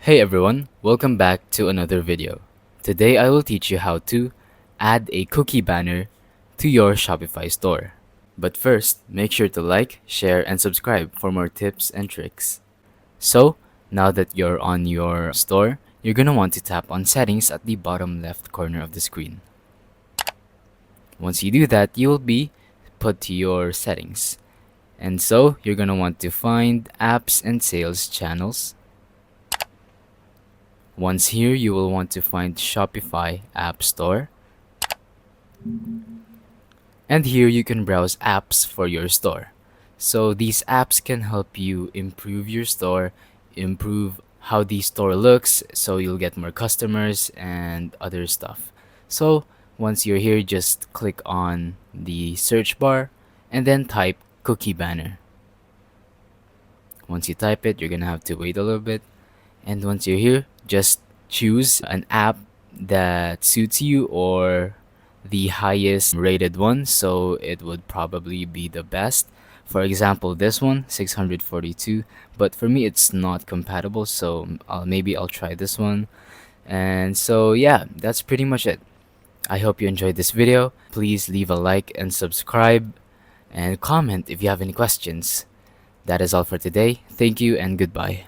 Hey everyone, welcome back to another video. Today I will teach you how to add a cookie banner to your Shopify store. But first, make sure to like, share, and subscribe for more tips and tricks. So, now that you're on your store, you're gonna want to tap on settings at the bottom left corner of the screen. Once you do that, you will be put to your settings. And so, you're gonna want to find apps and sales channels. Once here, you will want to find Shopify App Store. And here you can browse apps for your store. So these apps can help you improve your store, improve how the store looks, so you'll get more customers and other stuff. So once you're here, just click on the search bar and then type cookie banner. Once you type it, you're gonna have to wait a little bit. And once you're here, just choose an app that suits you or the highest rated one, so it would probably be the best. For example, this one 642, but for me it's not compatible, so maybe I'll try this one. And so yeah, that's pretty much it. I hope you enjoyed this video. Please leave a like and subscribe and comment if you have any questions. That is all for today. Thank you and goodbye.